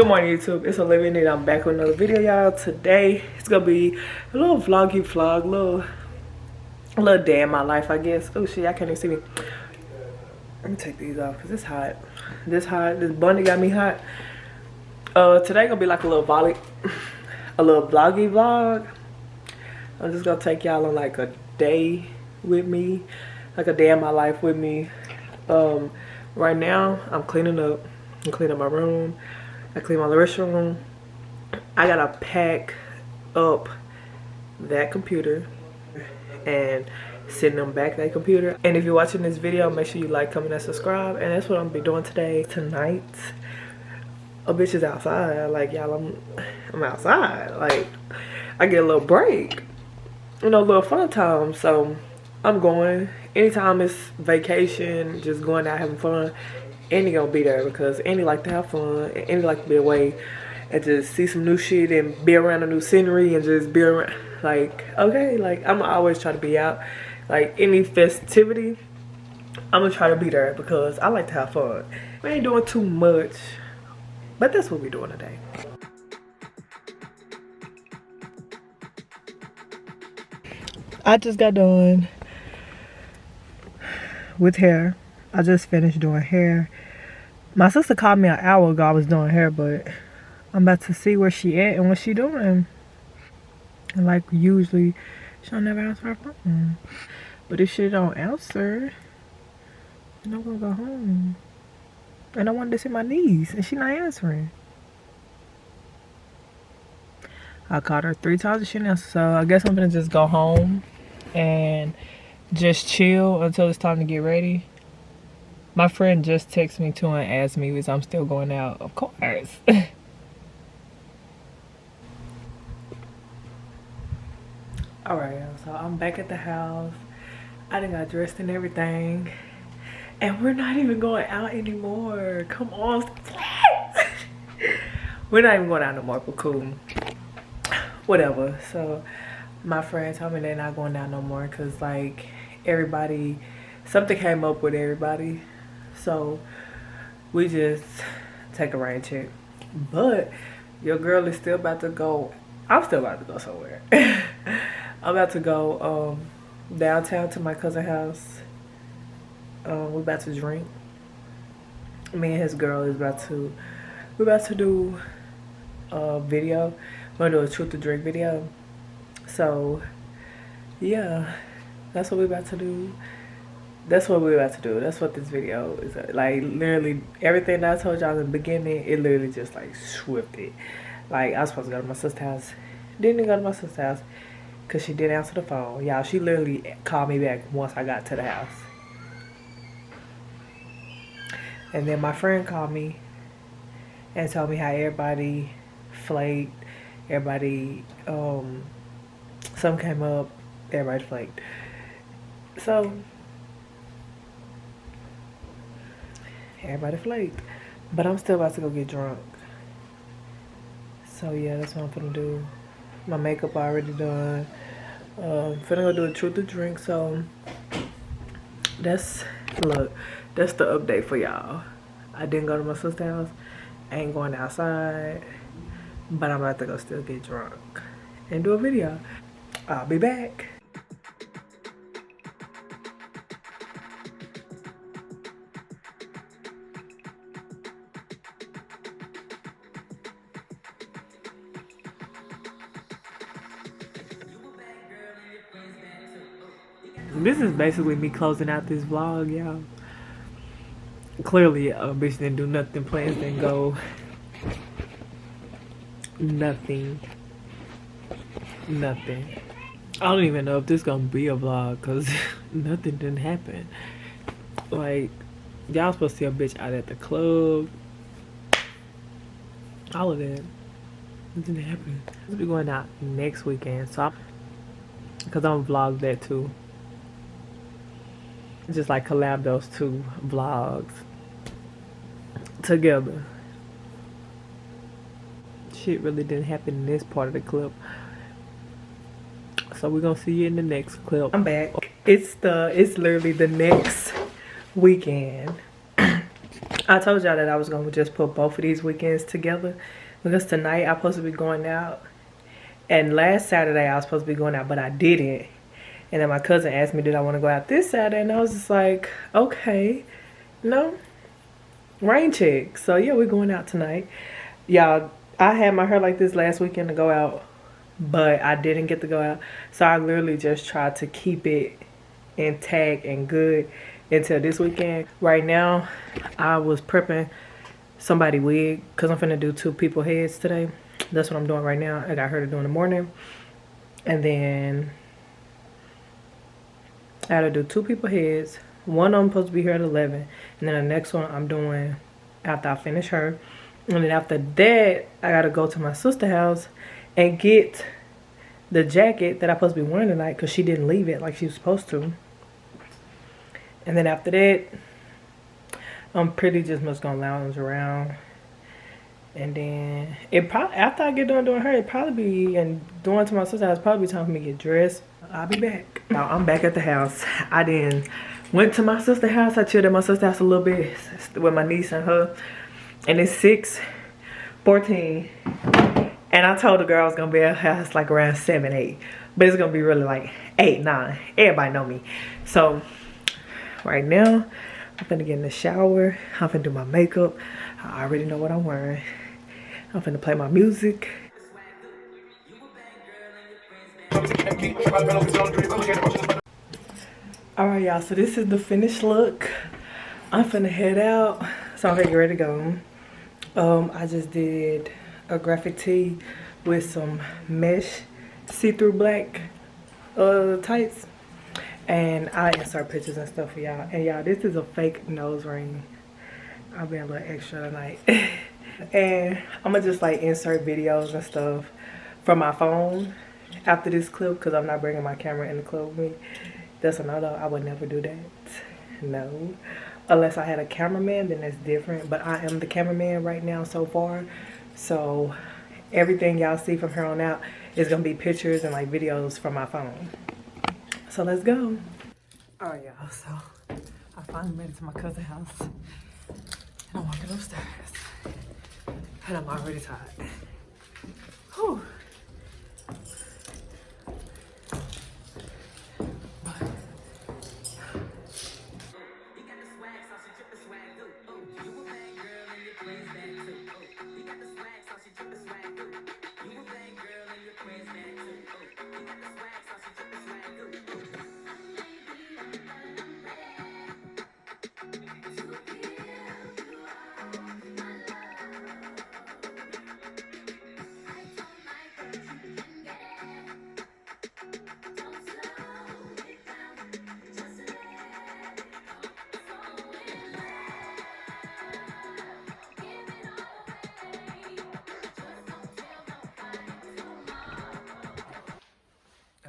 Good morning, YouTube. It's Olivia and I'm back with another video, y'all. Today it's gonna be a little vloggy vlog, a little day in my life, I guess. Oh shit, y'all can't even see me. Let me take these off because it's hot. This bunny got me hot. Today gonna be like a little vloggy vlog. I'm just gonna take y'all on like a day with me, like a day in my life with me. Right now I'm cleaning up. I'm cleaning my room. I clean my restroom. I gotta pack up that computer and send them back that computer. And if you're watching this video, make sure you like, comment, and subscribe. And that's what I'm gonna be doing today. Tonight, a bitch is outside. Like, y'all, I'm outside. Like, I get a little break, you know, a little fun time. So I'm going. Anytime it's vacation, just going out having fun, Andy gonna be there because Andy like to have fun. And Andy like to be away and just see some new shit and be around a new scenery and just be around. Like, okay, like I'm always try to be out. Like any festivity, I'm gonna try to be there because I like to have fun. We ain't doing too much, but that's what we're doing today. I just got done with hair. I just finished doing hair. My sister called me an hour ago. I was doing hair, but I'm about to see where she at and what she doing. And like usually, she don't never answer her phone. But if she don't answer, then I'm gonna go home. And I wanted to see my niece, and she not answering. I called her 3 times and she didn't answer. So I guess I'm gonna just go home and just chill until it's time to get ready. My friend just texted me too and asked me if I'm still going out. Of course. Alright, so I'm back at the house. I done got dressed and everything. And we're not even going out anymore. Come on. We're not even going out no more, but cool. Whatever. So my friend told me they're not going out no more because like everybody, something came up with everybody. So we just take a rain check. But your girl is still about to go. I'm still about to go somewhere. I'm about to go downtown to my cousin's house. We're about to drink. Me and his girl is about to, we're about to do a video. We're gonna do a truth to drink video. So yeah, that's what we're about to do. That's what we're about to do. That's what this video is. Like literally everything that I told y'all in the beginning, it literally just like swifted. Like I was supposed to go to my sister's house. Didn't go to my sister's house because she didn't answer the phone. Y'all, she literally called me back once I got to the house. And then my friend called me and told me how everybody flaked. Everybody, something came up, everybody flaked. So everybody flaked. But I'm still about to go get drunk. So yeah, that's what I'm finna do. My makeup already done. Finna go do a truth to drink. So that's, look, that's the update for y'all. I didn't go to my sister's house. I ain't going outside. But I'm about to go still get drunk and do a video. I'll be back. This is basically me closing out this vlog, y'all. Clearly, a bitch didn't do nothing. Plans didn't go. Nothing. I don't even know if this gonna be a vlog because nothing didn't happen. Like, y'all supposed to see a bitch out at the club. All of that. It didn't happen. We'll be going out next weekend, so because I'm gonna vlog that too. Just like collab those 2 vlogs together. Shit really didn't happen in this part of the clip. So we're gonna see you in the next clip. I'm back. It's literally the next weekend. I told y'all that I was gonna just put both of these weekends together because tonight I'm supposed to be going out, and last Saturday I was supposed to be going out, but I didn't. And then my cousin asked me, did I want to go out this Saturday? And I was just like, okay, no, rain check. So yeah, we're going out tonight. Y'all, I had my hair like this last weekend to go out, but I didn't get to go out. So I literally just tried to keep it intact and good until this weekend. Right now, I was prepping somebody's wig because I'm finna do 2 people heads today. That's what I'm doing right now. I got her to do in the morning. And then I gotta do 2 people heads. One of them supposed to be here at 11. And then the next one I'm doing after I finish her. And then after that, I gotta go to my sister's house and get the jacket that I'm supposed to be wearing tonight because she didn't leave it like she was supposed to. And then after that, I'm pretty just much gonna lounge around. And then it probably, after I get done doing her, it probably be, and doing to my sister's house, probably be time for me to get dressed. I'll be back. Now I'm back at the house. I then went to my sister's house. I chilled at my sister's house a little bit with my niece and her. And it's 6:14. And I told the girl I was gonna be at her house like around 7, 8. But it's gonna be really like 8, 9. Everybody know me. So right now, I'm finna get in the shower. I'm finna do my makeup. I already know what I'm wearing. I'm finna play my music. Alright y'all, so this is the finished look. I'm finna head out. So I'm gonna get ready to go. I just did a graphic tee with some mesh see-through black tights. And I insert pictures and stuff for y'all. And y'all, this is a fake nose ring. I'll be a little extra tonight. And I'm gonna just like insert videos and stuff from my phone after this clip because I'm not bringing my camera in the club with me. That's another, I would never do that. No. Unless I had a cameraman, then that's different. But I am the cameraman right now so far. So everything y'all see from here on out is gonna be pictures and like videos from my phone. So let's go. All right, y'all, so I finally made it to my cousin's house. And I'm walking upstairs. And I'm already tired. Whew.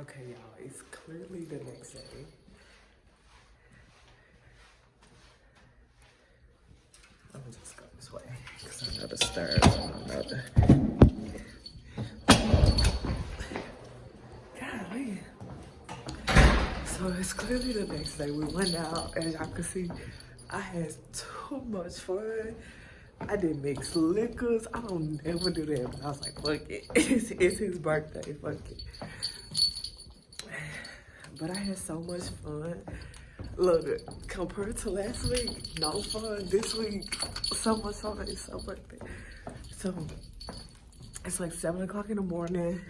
Okay, y'all, it's clearly the next day. I'm gonna just go this way because I know the stairs on another. Golly. So it's clearly the next day. We went out, and y'all can see I had too much fun. I did mix liquors. I don't ever do that, but I was like, fuck it. It's his birthday, fuck it. But I had so much fun. Look, compared to last week, no fun. This week, so much fun. It's so birthday. So, it's like 7 o'clock in the morning,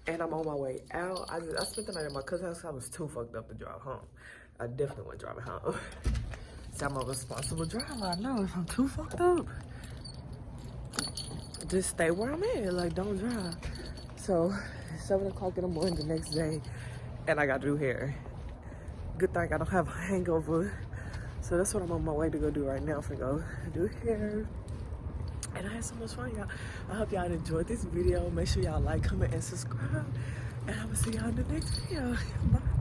and I'm on my way out. I spent the night at my cousin's house. I was too fucked up to drive home. I definitely wasn't driving home. So I'm a responsible driver. I know if I'm too fucked up, just stay where I'm at. Like, don't drive. So, it's 7 o'clock in the morning the next day. And I gotta do hair. Good thing I don't have a hangover. So that's what I'm on my way to go do right now. For go do hair. And I had so much fun, y'all. I hope y'all enjoyed this video. Make sure y'all like, comment, and subscribe. And I will see y'all in the next video. Bye.